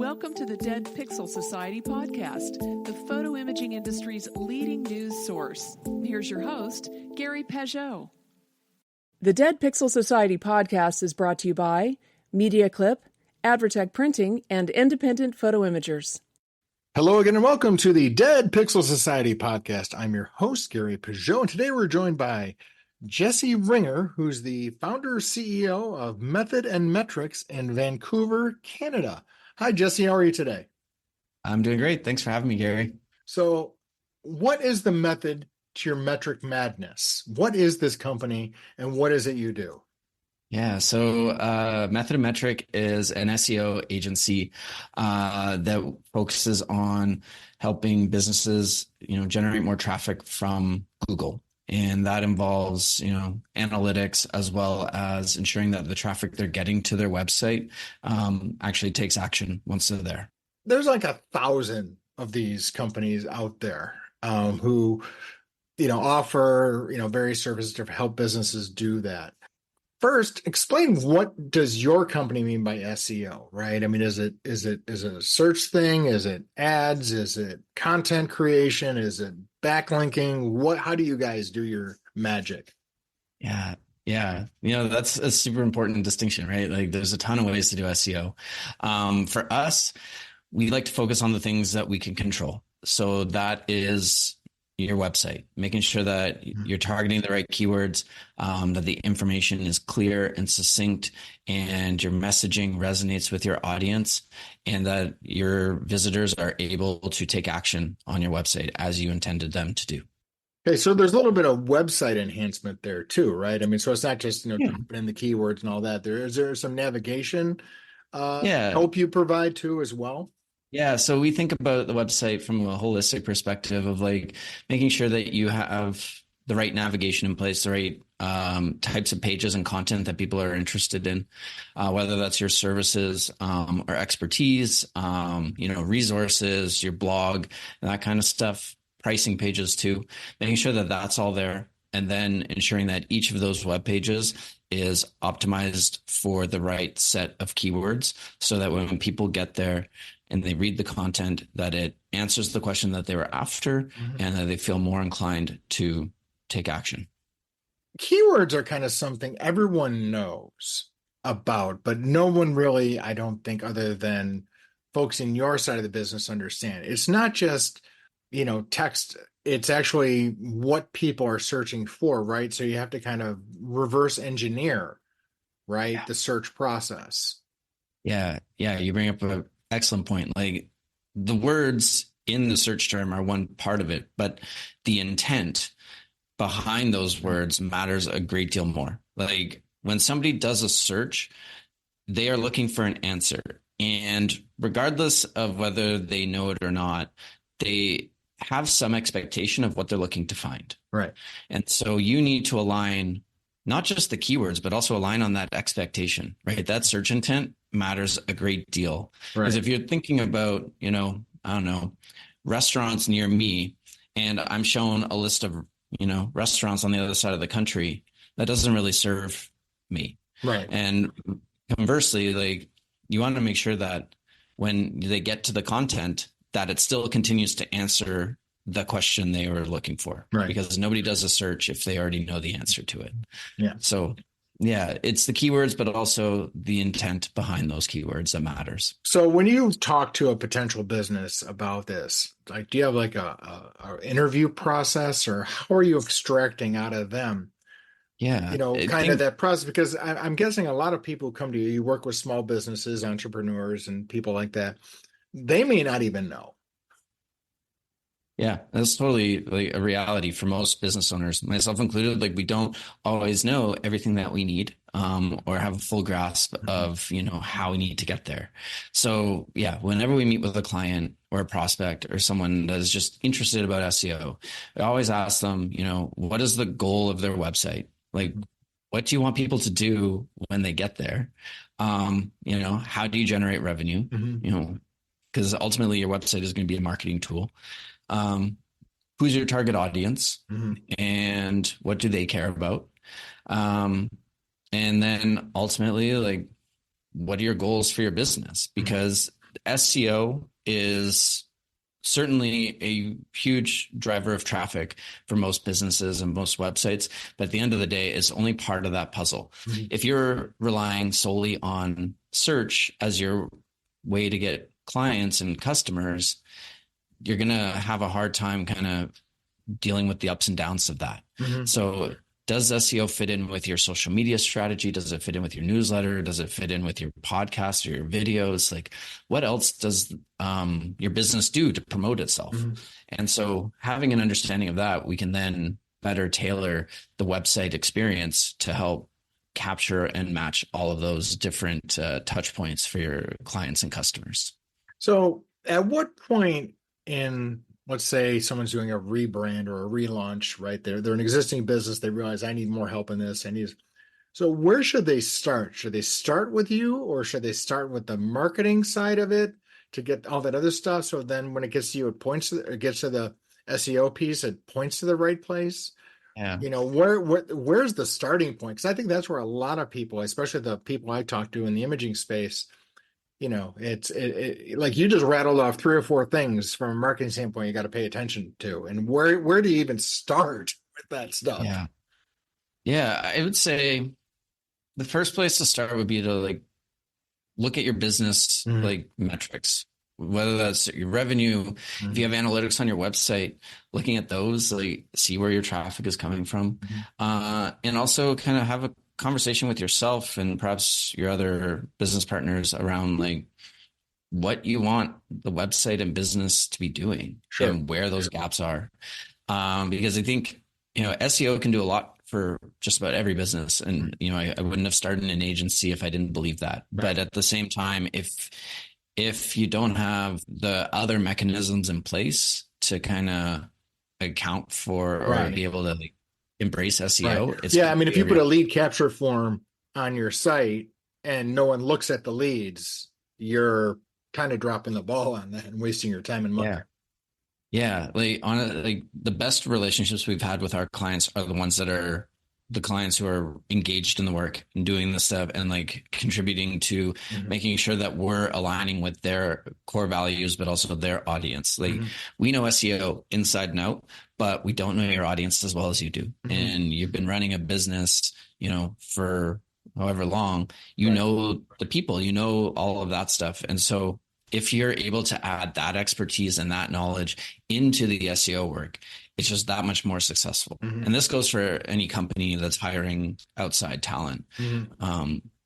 Welcome to the Dead Pixel Society podcast, the photo imaging industry's leading news source. Here's your host, Gary Peugeot. The Dead Pixel Society podcast is brought to you by Media Clip, Advertech Printing, and Independent Photo Imagers. Hello again and welcome to the Dead Pixel Society podcast. I'm your host, Gary Peugeot, and today we're joined by Jesse Ringer, who's the founder and CEO of Method and Metrics in Vancouver, Canada. Hi, Jesse. How are you today? I'm doing great. Thanks for having me, Gary. So what is the method to your metric madness? What is this company and what is it you do? Yeah, so Method and Metric is an SEO agency that focuses on helping businesses, generate more traffic from Google. And that involves, analytics as well as ensuring that the traffic they're getting to their website actually takes action once they're there. There's like 1,000 of these companies out there who, offer, various services to help businesses do that. First, explain what does your company mean by SEO, right? I mean, is it a search thing? Is it ads? Is it content creation? Is it backlinking? How do you guys do your magic? Yeah. That's a super important distinction, right? Like there's a ton of ways to do SEO. For us, we like to focus on the things that we can control. So that is your website, making sure that you're targeting the right keywords, that the information is clear and succinct, and your messaging resonates with your audience, and that your visitors are able to take action on your website as you intended them to do. Okay, so there's a little bit of website enhancement there too, right? I mean, so it's not just typing in the keywords and all that. Is there some navigation help you provide too as well? Yeah, so we think about the website from a holistic perspective of like making sure that you have the right navigation in place, the right types of pages and content that people are interested in, whether that's your services or expertise, resources, your blog, and that kind of stuff, pricing pages too, making sure that that's all there, and then ensuring that each of those web pages is optimized for the right set of keywords so that when people get there and they read the content, that it answers the question that they were after and that they feel more inclined to take action. Keywords are kind of something everyone knows about, but no one really, I don't think, other than folks in your side of the business understand. It's not just, text. It's actually what people are searching for, right? So you have to kind of reverse engineer, right? Yeah. The search process. Yeah. You bring up an excellent point. Like the words in the search term are one part of it, but the intent behind those words matters a great deal more. Like when somebody does a search, they are looking for an answer. And regardless of whether they know it or not, they have some expectation of what they're looking to find. Right. And so you need to align not just the keywords, but also align on that expectation, right? That search intent matters a great deal. Because if you're thinking about, restaurants near me, and I'm shown a list of, restaurants on the other side of the country, that doesn't really serve me. Right. And conversely, like you want to make sure that when they get to the content, that it still continues to answer the question they were looking for, right? Because nobody does a search if they already know the answer to it. Yeah. So yeah, it's the keywords, but also the intent behind those keywords that matters. So when you talk to a potential business about this, like, do you have like a interview process, or how are you extracting out of them? Yeah. Of that process, because I'm guessing a lot of people who come to you, you work with small businesses, entrepreneurs, and people like that. They may not even know. Yeah, that's totally like a reality for most business owners, myself included. Like we don't always know everything that we need or have a full grasp of, how we need to get there. So yeah, whenever we meet with a client or a prospect or someone that is just interested about SEO, I always ask them, what is the goal of their website? Like, what do you want people to do when they get there? How do you generate revenue? Because ultimately your website is going to be a marketing tool. Who's your target audience and what do they care about? And then ultimately, like, what are your goals for your business? Because SEO is certainly a huge driver of traffic for most businesses and most websites, but at the end of the day, it's only part of that puzzle. Mm-hmm. If you're relying solely on search as your way to get clients and customers, you're going to have a hard time kind of dealing with the ups and downs of that. Mm-hmm. So does SEO fit in with your social media strategy? Does it fit in with your newsletter? Does it fit in with your podcast or your videos? Like, what else does your business do to promote itself? Mm-hmm. And so having an understanding of that, we can then better tailor the website experience to help capture and match all of those different touch points for your clients and customers. So at what point in, let's say someone's doing a rebrand or a relaunch, right? They're an existing business. They realize I need more help in this. So where should they start? Should they start with you, or should they start with the marketing side of it to get all that other stuff? So then when it gets to you, it gets to the SEO piece, it points to the right place. Yeah. Where's the starting point? Because I think that's where a lot of people, especially the people I talk to in the imaging space, it's like you just rattled off 3 or 4 things from a marketing standpoint you got to pay attention to. And where do you even start with that stuff? Yeah, I would say the first place to start would be to like look at your business like metrics, whether that's your revenue. If you have analytics on your website, looking at those, like see where your traffic is coming from, and also kind of have a conversation with yourself and perhaps your other business partners around like what you want the website and business to be doing and where those gaps are. Because I think, SEO can do a lot for just about every business. And, I wouldn't have started an agency if I didn't believe that. Right. But at the same time, if you don't have the other mechanisms in place to kind of account for or be able to like embrace SEO. Right. Yeah. I mean, if you put a lead capture form on your site and no one looks at the leads, you're kind of dropping the ball on that and wasting your time and money. Yeah. Like the best relationships we've had with our clients are the ones that are the clients who are engaged in the work and doing the stuff and like contributing to making sure that we're aligning with their core values, but also their audience. Like we know SEO inside and out, but we don't know your audience as well as you do. And you've been running a business, for however long, know the people, all of that stuff. And so if you're able to add that expertise and that knowledge into the SEO work, it's just that much more successful. And this goes for any company that's hiring outside talent.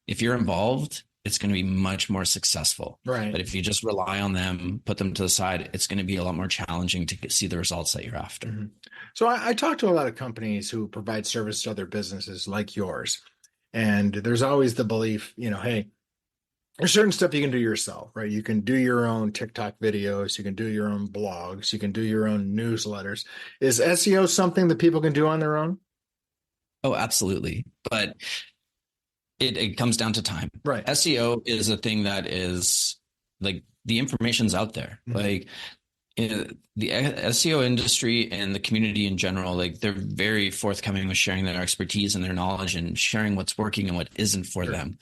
If you're involved, it's going to be much more successful. Right. But if you just rely on them, put them to the side, it's going to be a lot more challenging to see the results that you're after. So I talk to a lot of companies who provide service to other businesses like yours. And there's always the belief, hey, there's certain stuff you can do yourself, right? You can do your own TikTok videos. You can do your own blogs. You can do your own newsletters. Is SEO something that people can do on their own? Oh, absolutely. But it comes down to time. Right. SEO is a thing that is like the information's out there. Like in the SEO industry and the community in general, like they're very forthcoming with sharing their expertise and their knowledge and sharing what's working and what isn't for them.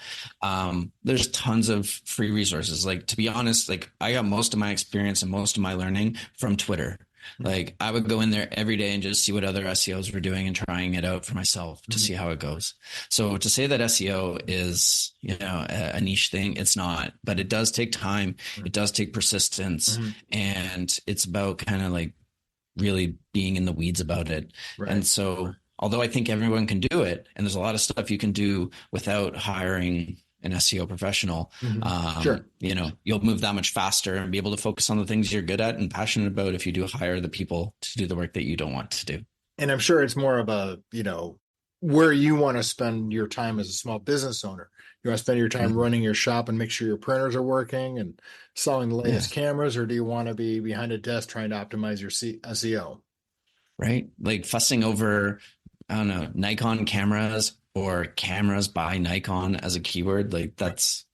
There's tons of free resources. Like, to be honest, like I got most of my experience and most of my learning from Twitter. Like I would go in there every day and just see what other SEOs were doing and trying it out for myself to see how it goes. So to say that SEO is, a niche thing, it's not, but it does take time. It does take persistence, and it's about kind of like really being in the weeds about it. Right. And so, although I think everyone can do it, and there's a lot of stuff you can do without hiring an SEO professional, you'll move that much faster and be able to focus on the things you're good at and passionate about if you do hire the people to do the work that you don't want to do. And I'm sure it's more of a, where you want to spend your time as a small business owner. You want to spend your time running your shop and make sure your printers are working and selling the latest cameras, or do you want to be behind a desk trying to optimize your SEO? Right. Like fussing over, I don't know, Nikon cameras or cameras by Nikon as a keyword, like that's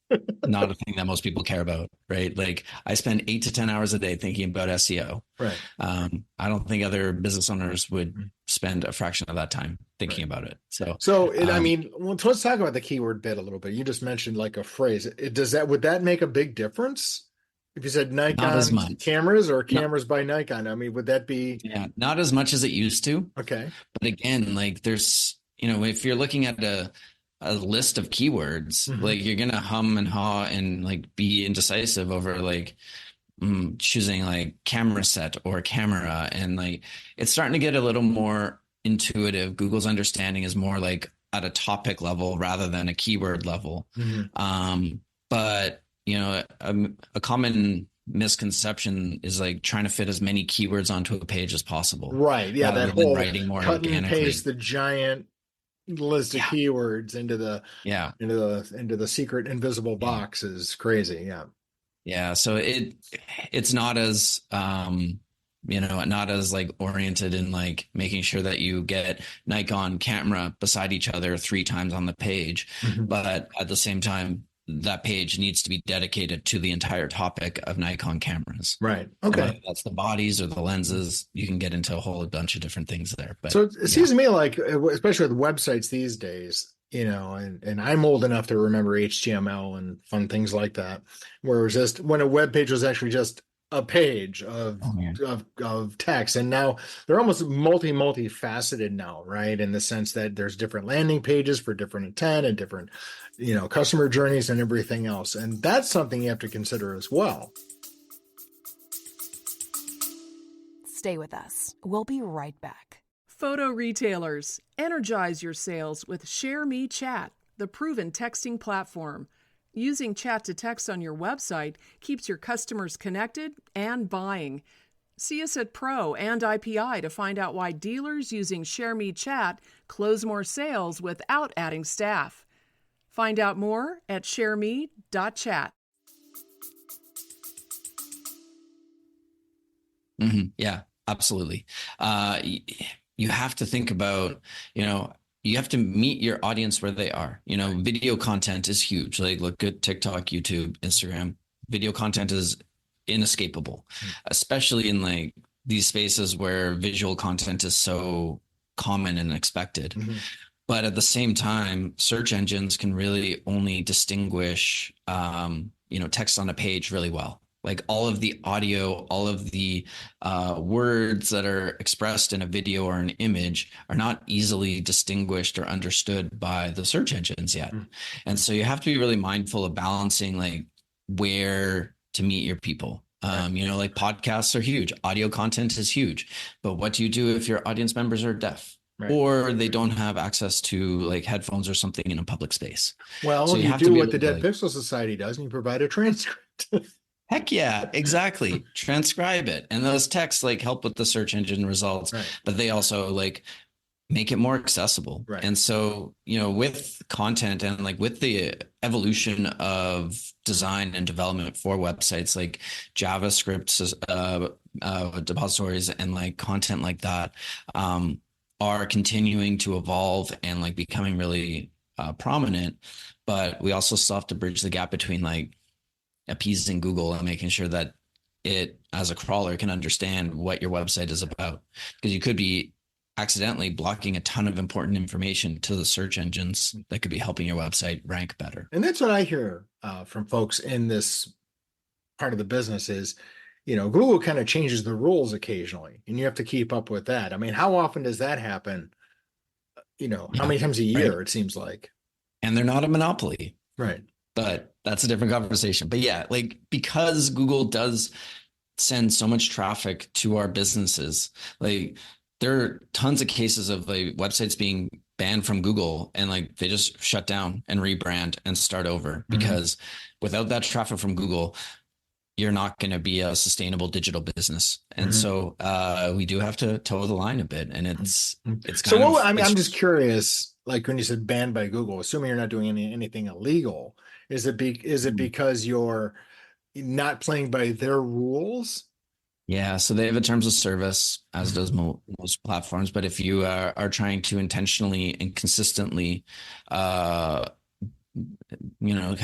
not a thing that most people care about, right? Like I spend 8 to 10 hours a day thinking about SEO. Right. I don't think other business owners would spend a fraction of that time thinking about it. I mean, let's talk about the keyword bit a little bit. You just mentioned like a phrase. Would that make a big difference If you said Not as Nikon much. cameras or Not, cameras by Nikon, I mean, would that be yeah, not as much as it used to. okay? But again, like there's, if you're looking at a list of keywords, Hmm. like you're gonna hum and haw and like be indecisive over like choosing like camera set or camera, and like it's starting to get a little more intuitive. Google's understanding is more like at a topic level rather than a keyword level. Hmm. But a common misconception is like trying to fit as many keywords onto a page as possible Right. Yeah, rather that than whole writing more cut and paste organically. the giant list of Yeah. keywords into Yeah. the secret invisible Yeah. box is crazy. Yeah. Yeah. So it's not as not as like oriented in like making sure that you get Nikon camera beside each other 3 times on the page. Mhm. But at the same time, that page needs to be dedicated to the entire topic of Nikon cameras. Right. And whether Okay. that's the bodies or the lenses, you can get into a whole bunch of different things there. But So it yeah. seems to me like, especially with websites these days, and I'm old enough to remember HTML and fun things like that, where it was just when a web page was actually just a page of Oh, man. of text, and now they're almost multifaceted now, right? In the sense that there's different landing pages for different intent and different, customer journeys and everything else, and that's something you have to consider as well. Stay with us. We'll be right back. Photo retailers, energize your sales with ShareMe Chat, the proven texting platform. Using chat to text on your website keeps your customers connected and buying. See us at Pro and IPI to find out why dealers using ShareMe Chat close more sales without adding staff. Find out more at shareme.chat. Yeah, absolutely. You have to think about, you have to meet your audience where they are. Video content is huge. Like look at TikTok, YouTube, Instagram. Video content is inescapable, especially in like these spaces where visual content is so common and expected. Mm-hmm. But at the same time, search engines can really only distinguish, text on a page really well. Like all of the audio, all of the words that are expressed in a video or an image are not easily distinguished or understood by the search engines yet. Mm. And so you have to be really mindful of balancing like where to meet your people. Like podcasts are huge. Audio content is huge. But what do you do if your audience members are deaf? Right. Or they don't have access to like headphones or something in a public space? Well, so you do what the Dead Pixel Society does, and you provide a transcript. Heck yeah, exactly. Transcribe it. And those texts like help with the search engine results, right. But they also like make it more accessible. Right. And so, with content and like with the evolution of design and development for websites, like JavaScript depositories and like content like that are continuing to evolve and like becoming really prominent. But we also still have to bridge the gap between like appeasing Google and making sure that it, as a crawler, can understand what your website is about, because you could be accidentally blocking a ton of important information to the search engines that could be helping your website rank better. And that's what I hear from folks in this part of the business is, Google kind of changes the rules occasionally, and you have to keep up with that. I mean, how often does that happen? How many times a year, right. It seems like. And they're not a monopoly. Right. But that's a different conversation. But yeah, like because Google does send so much traffic to our businesses, like there are tons of cases of like websites being banned from Google and like they just shut down and rebrand and start over, because without that traffic from Google, you're not going to be a sustainable digital business. And so we do have to toe the line a bit. And it's kind of. I'm just curious, like when you said banned by Google, assuming you're not doing anything illegal, is it because you're not playing by their rules? Yeah, so they have a terms of service, as does most platforms. But if you are trying to intentionally and consistently, kind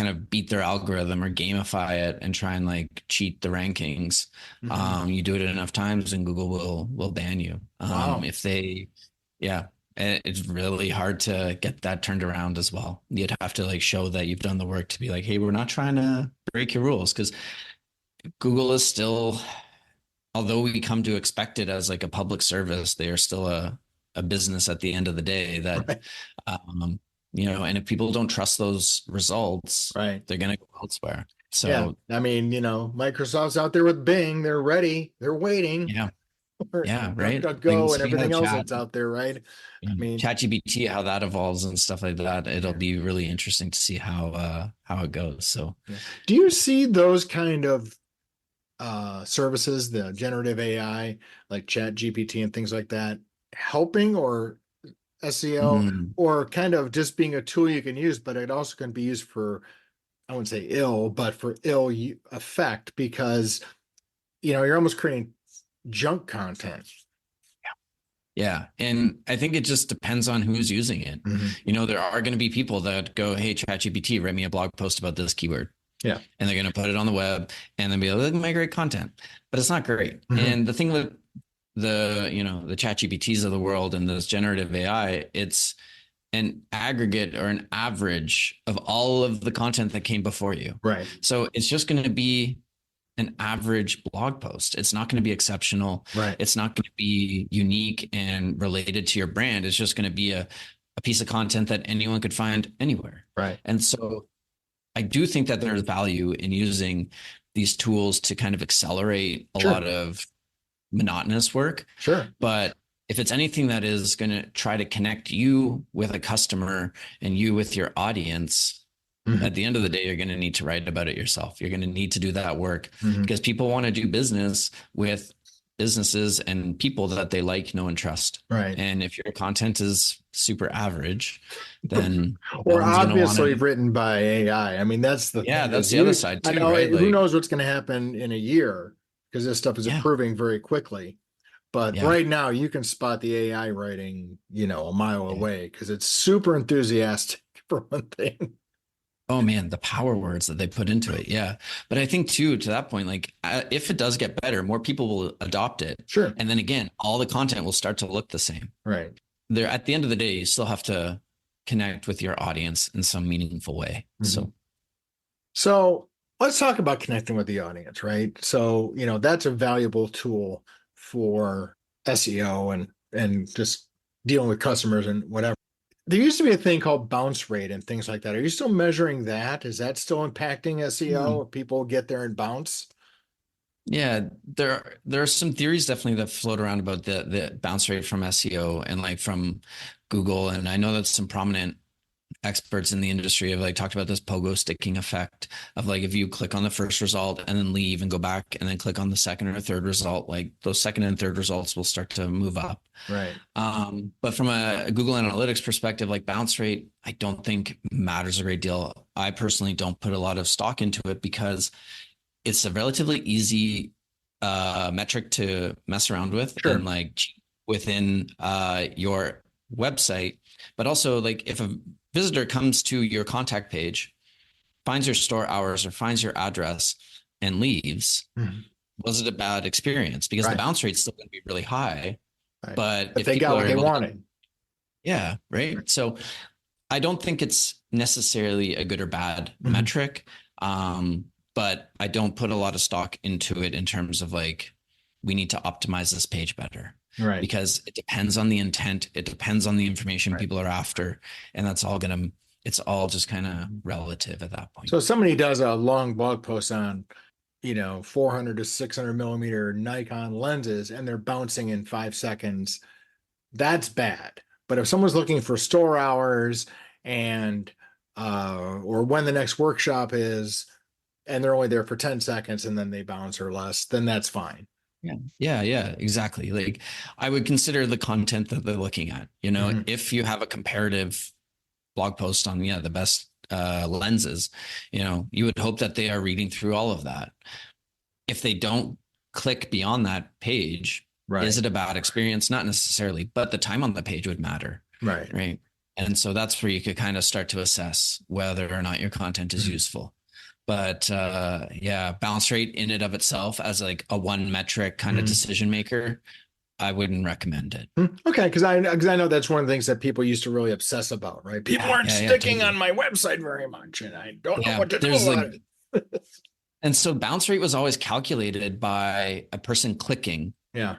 of beat their algorithm or gamify it and try and like cheat the rankings, you do it enough times and Google will ban you. Wow. It's really hard to get that turned around as well. You'd have to like show that you've done the work to be like, hey, we're not trying to break your rules, because Google is still, although we come to expect it as like a public service, they are still a business at the end of the day that, Right. And if people don't trust those results, Right. they're going to go elsewhere. Yeah. So, I mean, Microsoft's out there with Bing. They're ready. They're waiting. yeah. Or Yeah. Right. DuckDuckGo and See how everything else that's out there, right? I mean, ChatGPT, how that evolves and stuff like that. It'll be really interesting to see how it goes. So, do you see those kind of services, the generative AI, like ChatGPT and things like that, helping or SEO, or kind of just being a tool you can use, but it also can be used for, I wouldn't say ill, but for ill effect, because you're almost creating junk content. Yeah. And I think it just depends on who's using it. There are going to be people that go, hey, ChatGPT, write me a blog post about this keyword. Yeah. And they're going to put it on the web and then be like, look at my great content, but it's not great. And the thing with the ChatGPTs of the world and this generative AI, it's an aggregate or an average of all of the content that came before you. Right. So it's just going to be an average blog post. It's not going to be exceptional. Right. It's not going to be unique and related to your brand. It's just going to be a piece of content that anyone could find anywhere. Right. And so I do think that there's value in using these tools to kind of accelerate a lot of monotonous work. Sure. But if it's anything that is going to try to connect you with a customer and you with your audience, at the end of the day, you're going to need to write about it yourself. You're going to need to do that work because people want to do business with businesses and people that they like, know, and trust. Right. And if your content is super average, then or obviously written by AI. I mean, that's the thing. That's the other side too. I know, right? Who knows what's going to happen in a year, because this stuff is improving very quickly. But right now, you can spot the AI writing, a mile away, because it's super enthusiastic for one thing. Oh man, the power words that they put into it. Yeah. But I think too, to that point, like if it does get better, more people will adopt it. Sure. And then again, all the content will start to look the same. Right. There, at the end of the day, you still have to connect with your audience in some meaningful way. So let's talk about connecting with the audience, right? So, that's a valuable tool for SEO and just dealing with customers and whatever. There used to be a thing called bounce rate and things like that. Are you still measuring that? Is that still impacting SEO? People get there and bounce? Yeah, there are some theories definitely that float around about the bounce rate from SEO and like from Google. And I know that some prominent experts in the industry have like talked about this pogo sticking effect of like, if you click on the first result and then leave and go back and then click on the second or third result, like those second and third results will start to move up. Right. But from a Google Analytics perspective, like bounce rate, I don't think matters a great deal. I personally don't put a lot of stock into it because it's a relatively easy metric to mess around with and like within your website. But also like if a visitor comes to your contact page, finds your store hours or finds your address and leaves, was it a bad experience? Because the bounce rate's still going to be really high. Right. But if they got what they wanted. Yeah, right. So I don't think it's necessarily a good or bad metric. But I don't put a lot of stock into it in terms of like, we need to optimize this page better. Right. Because it depends on the intent. It depends on the information people are after. And it's all just kind of relative at that point. So if somebody does a long blog post on, 400 to 600 millimeter Nikon lenses and they're bouncing in 5 seconds, that's bad. But if someone's looking for store hours and, or when the next workshop is, and they're only there for 10 seconds and then they bounce or less, then that's fine. Yeah, exactly. Like I would consider the content that they're looking at, if you have a comparative blog post on, the best lenses, you would hope that they are reading through all of that. If they don't click beyond that page, is it a bad experience? Not necessarily, but the time on the page would matter. Right. And so that's where you could kind of start to assess whether or not your content is useful. But bounce rate in and of itself as like a one metric kind of decision maker, I wouldn't recommend it. Okay, because I know that's one of the things that people used to really obsess about, right? People aren't sticking on my website very much, and I don't know what to do about it. And so bounce rate was always calculated by a person clicking Yeah.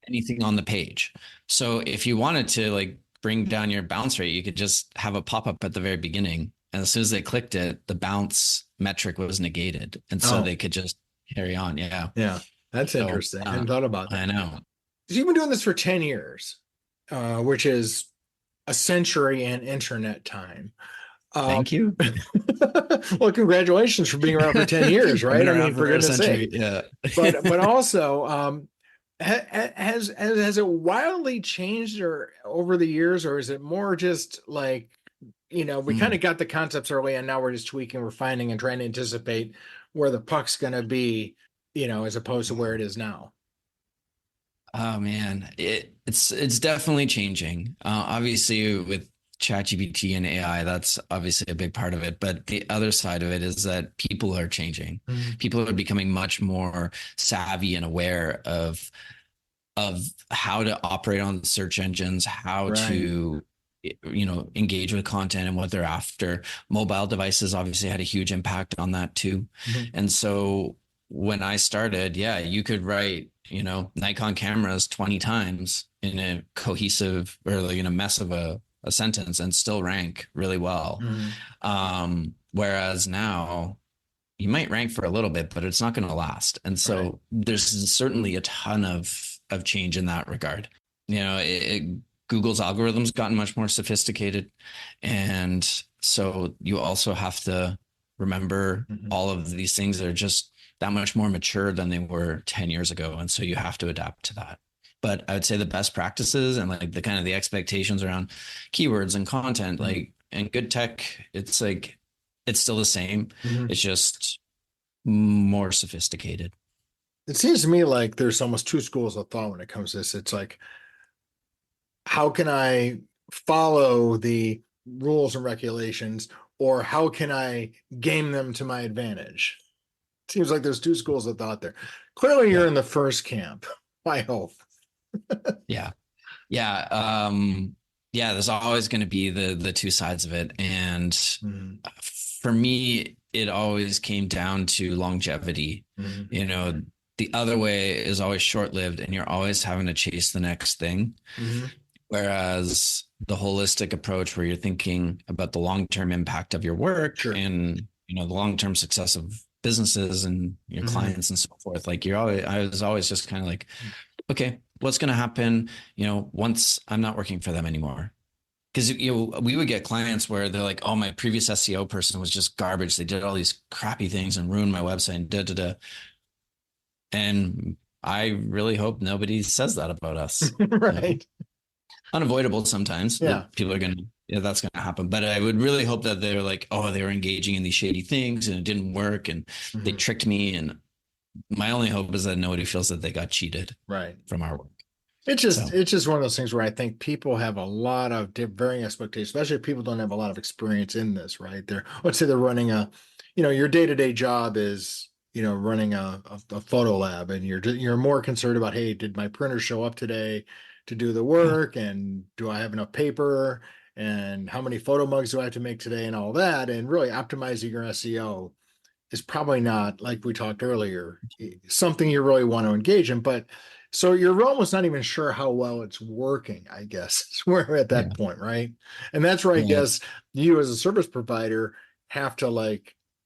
anything on the page. So if you wanted to like bring down your bounce rate, you could just have a pop-up at the very beginning. And as soon as they clicked it, the bounce metric was negated. And so they could just carry on. Yeah. Yeah. That's interesting. I hadn't thought about that. I know. You've been doing this for 10 years, which is a century in internet time. Thank you. Well, congratulations for being around for 10 years, right? I mean, for goodness sake. Yeah. But also, has it wildly changed or over the years, or is it more just like, we kind of got the concepts early and now we're just tweaking, refining, and trying to anticipate where the puck's going to be, as opposed to where it is now? Oh man, it's definitely changing. Obviously, with ChatGPT and AI, that's obviously a big part of it. But the other side of it is that people are changing. People are becoming much more savvy and aware of how to operate on search engines, how to engage with content and what they're after. Mobile devices obviously had a huge impact on that too. And so when I started, you could write Nikon cameras 20 times in a cohesive or like in a mess of a sentence and still rank really well. Whereas now you might rank for a little bit, but it's not going to last. And so there's certainly a ton of change in that regard. Google's algorithms gotten much more sophisticated. And so you also have to remember all of these things that are just that much more mature than they were 10 years ago. And so you have to adapt to that. But I would say the best practices and like the kind of the expectations around keywords and content, like in good tech, it's like, it's still the same. It's just more sophisticated. It seems to me like there's almost two schools of thought when it comes to this. It's like, how can I follow the rules and regulations, or how can I game them to my advantage? Seems like there's two schools of thought there. Clearly you're in the first camp, I hope. Yeah. There's always going to be the two sides of it. And for me, it always came down to longevity. The other way is always short-lived and you're always having to chase the next thing. Whereas the holistic approach where you're thinking about the long-term impact of your work and, the long-term success of businesses and your clients and so forth. Like I was always just kind of like, okay, what's going to happen, once I'm not working for them anymore? Because, we would get clients where they're like, oh, my previous SEO person was just garbage. They did all these crappy things and ruined my website and And I really hope nobody says that about us. Right. Unavoidable sometimes. People are going to, that's going to happen. But I would really hope that they're like, oh, they were engaging in these shady things and it didn't work and they tricked me. And my only hope is that nobody feels that they got cheated from our work. It's just one of those things where I think people have a lot of varying expectations, especially if people don't have a lot of experience in this, right? Let's say they're running your day-to-day job is, running a photo lab, and you're more concerned about, hey, did my printer show up today to do the work? And do I have enough paper? And how many photo mugs do I have to make today and all that? And really optimizing your SEO is probably not, like we talked earlier, something you really want to engage in. But so you're almost not even sure how well it's working, I guess. We're at that point, right? And that's where I guess you as a service provider have to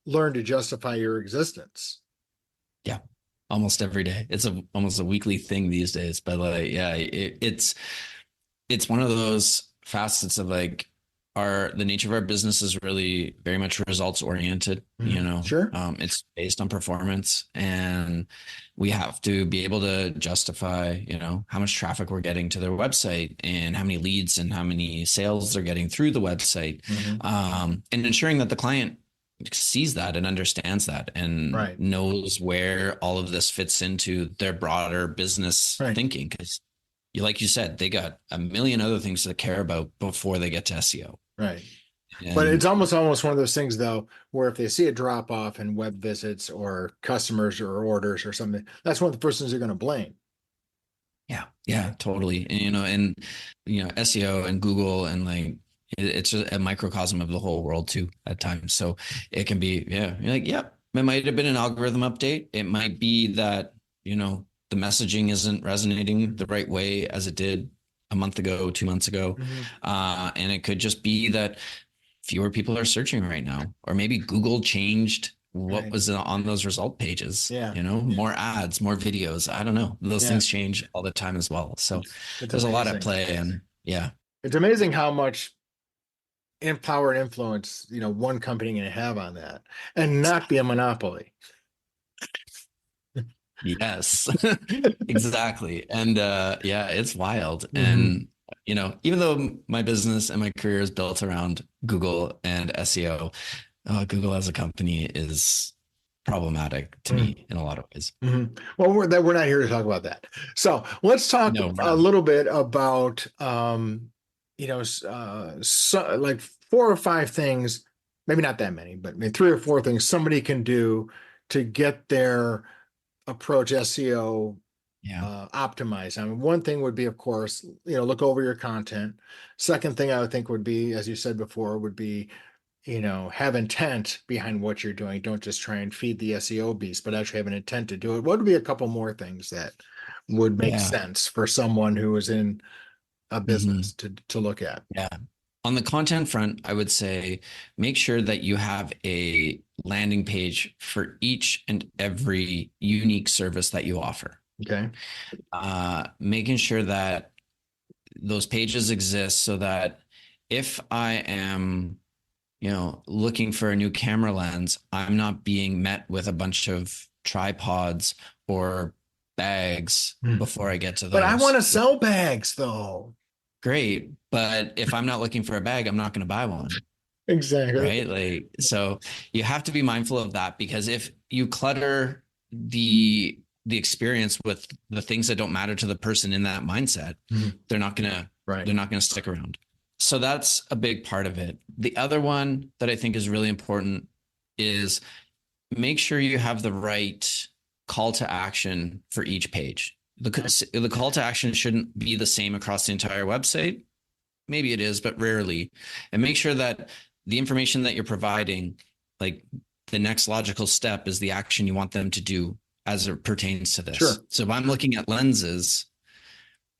learn to justify your existence. Yeah, almost every day. It's almost a weekly thing these days. But it's one of those facets of the nature of our business is really very much results oriented. It's based on performance, and we have to be able to justify how much traffic we're getting to their website and how many leads and how many sales they're getting through the website, and ensuring that the client sees that and understands that and knows where all of this fits into their broader business thinking. Because like you said, they got a million other things to care about before they get to SEO. Right. But it's almost one of those things, though, where if they see a drop off in web visits or customers or orders or something, that's one of the first things they're going to blame. Yeah, totally. And, SEO and Google and it's a microcosm of the whole world too at times. So it can be, you're like, yep, It might have been an algorithm update. It might be that, the messaging isn't resonating the right way as it did a month ago, 2 months ago. And it could just be that fewer people are searching right now, or maybe Google changed what was on those result pages. Yeah. More ads, more videos. I don't know. Those things change all the time as well. So there's a lot at play, and it's amazing how much power and influence, one company can have on that and not be a monopoly. Yes, exactly. And it's wild. And even though my business and my career is built around Google and SEO, Google as a company is problematic to me in a lot of ways. Well, we're not here to talk about that. So let's talk a little bit about like 4 or 5 things, maybe not that many, but maybe 3 or 4 things somebody can do to get their approach SEO optimized. I mean, one thing would be, of course, look over your content. Second thing I would think would be, as you said before, would be, have intent behind what you're doing. Don't just try and feed the SEO beast, but actually have an intent to do it. What would be a couple more things that would make sense for someone who is in a business to look at? Yeah. On the content front, I would say make sure that you have a landing page for each and every unique service that you offer. Okay. Making sure that those pages exist so that if I am, looking for a new camera lens, I'm not being met with a bunch of tripods or bags before I get to those. But I want to sell bags though. Great. But if I'm not looking for a bag, I'm not going to buy one. Exactly. Right. So you have to be mindful of that, because if you clutter the experience with the things that don't matter to the person in that mindset, they're not going to stick around. So that's a big part of it. The other one that I think is really important is make sure you have the right call to action for each page. The call to action shouldn't be the same across the entire website. Maybe it is, but rarely. And make sure that the information that you're providing, like the next logical step, is the action you want them to do as it pertains to this. Sure. So if I'm looking at lenses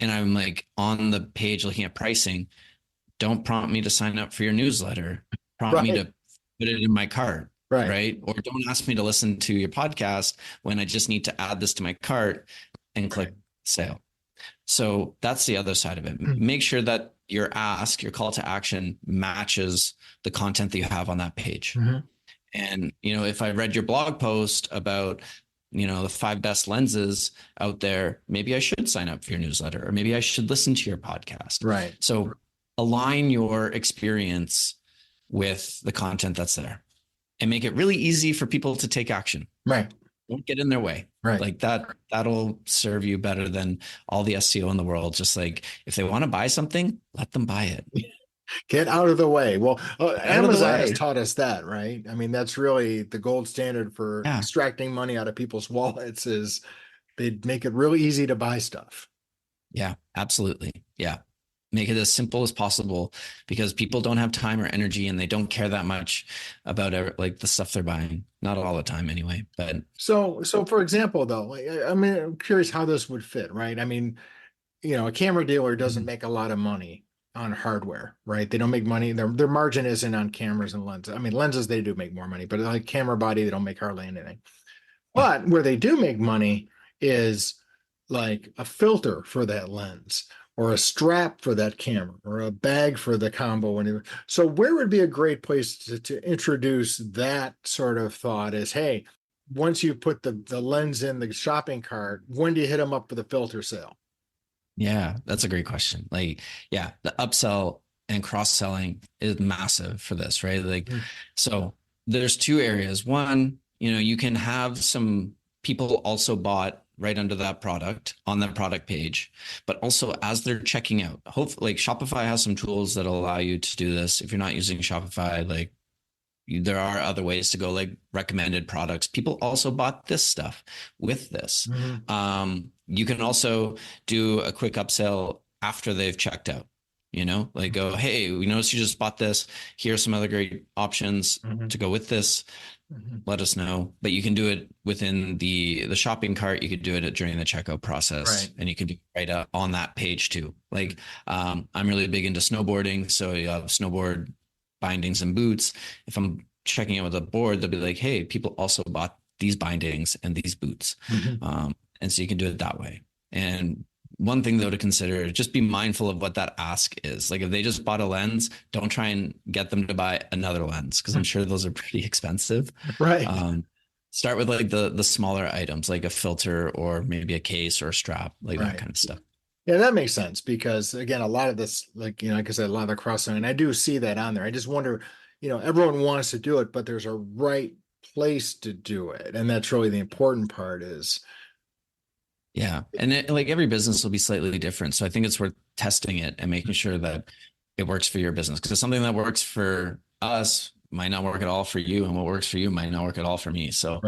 and I'm like on the page looking at pricing, don't prompt me to sign up for your newsletter. Prompt me to put it in my cart. Right. Or don't ask me to listen to your podcast when I just need to add this to my cart and click sale. So that's the other side of it. Make sure that your call to action matches the content that you have on that page. And, if I read your blog post about, the 5 best lenses out there, maybe I should sign up for your newsletter, or maybe I should listen to your podcast. Right. So align your experience with the content that's there and make it really easy for people to take action. Right. Don't get in their way. Right. Like that'll serve you better than all the SEO in the world. Just like, if they want to buy something, let them buy it. Get out of the way. Well, Amazon has taught us that, right? I mean, that's really the gold standard for extracting money out of people's wallets, is they make it really easy to buy stuff. Yeah, absolutely. Yeah. Make it as simple as possible, because people don't have time or energy, and they don't care that much about like the stuff they're buying. Not all the time anyway, but. So for example, though, I'm curious how this would fit, right? I mean, a camera dealer doesn't make a lot of money on hardware, right? They don't make money. Their margin isn't on cameras and lenses. I mean, lenses, they do make more money, but like camera body, they don't make hardly anything. But where they do make money is like a filter for that lens, or a strap for that camera, or a bag for the combo. So where would be a great place to introduce that sort of thought is, hey, once you put the lens in the shopping cart, when do you hit them up with a filter sale? Yeah, that's a great question. Like, the upsell and cross-selling is massive for this, right? Like, so there's 2 areas. One, you can have some people also bought right under that product on that product page, but also as they're checking out. Hopefully, like, Shopify has some tools that allow you to do this. If you're not using Shopify, like, there are other ways to go, like recommended products. People also bought this stuff with this. You can also do a quick upsell after they've checked out. like go, hey, we noticed you just bought this. Here's some other great options to go with this. Let us know. But you can do it within the shopping cart. You could do it during the checkout process, Right. and you can do it right up on that page too. Like I'm really big into snowboarding, so you have snowboard bindings and boots. If I'm checking out with a board, they'll be like, hey, people also bought these bindings and these boots. And so you can do it that way. And one thing though to consider, just be mindful of what that ask is. Like if they just bought a lens, don't try and get them to buy another lens, because I'm sure those are pretty expensive. Right. Start with like the smaller items, like a filter or maybe a case or a strap, like that kind of stuff. Yeah, that makes sense because again, a lot of this, like I said, a lot of the cross-selling, I do see that on there. I just wonder, everyone wants to do it, but there's a right place to do it, and that's really the important part. Is Yeah, and like every business will be slightly different, so I think it's worth testing it and making sure that it works for your business, because something that works for us might not work at all for you, and what works for you might not work at all for me. So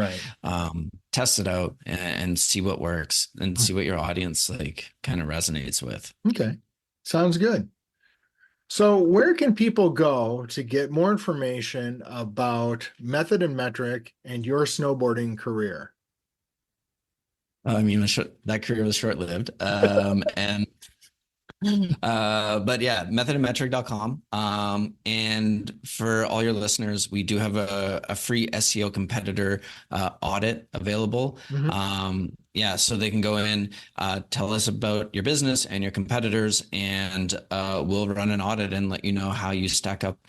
test it out and see what works and see what your audience like kind of resonates with. Okay, sounds good. So where can people go to get more information about Method and Metric and your snowboarding career? I mean, that career was short-lived. But yeah, methodandmetric.com. And for all your listeners, we do have a free SEO competitor audit available. So they can go in, tell us about your business and your competitors, and we'll run an audit and let you know how you stack up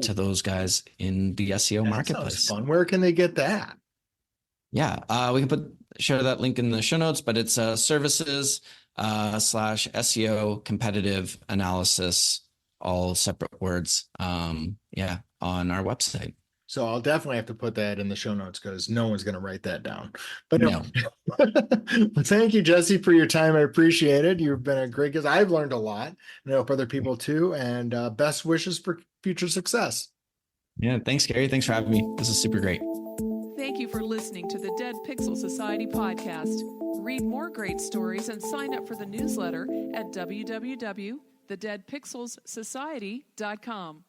to those guys in the SEO marketplace. Sounds fun. Where can they get that? Yeah, we can share that link in the show notes, but it's services / SEO competitive analysis, all separate words. On our website. So I'll definitely have to put that in the show notes because no one's going to write that down. But no. Well, thank you, Jesse, for your time. I appreciate it. You've been a great guest. I've learned a lot. I hope other people too. And best wishes for future success. Yeah, thanks, Gary. Thanks for having me. This is super great. Thank you for listening to the Dead Pixel Society podcast. Read more great stories and sign up for the newsletter at www.thedeadpixelssociety.com.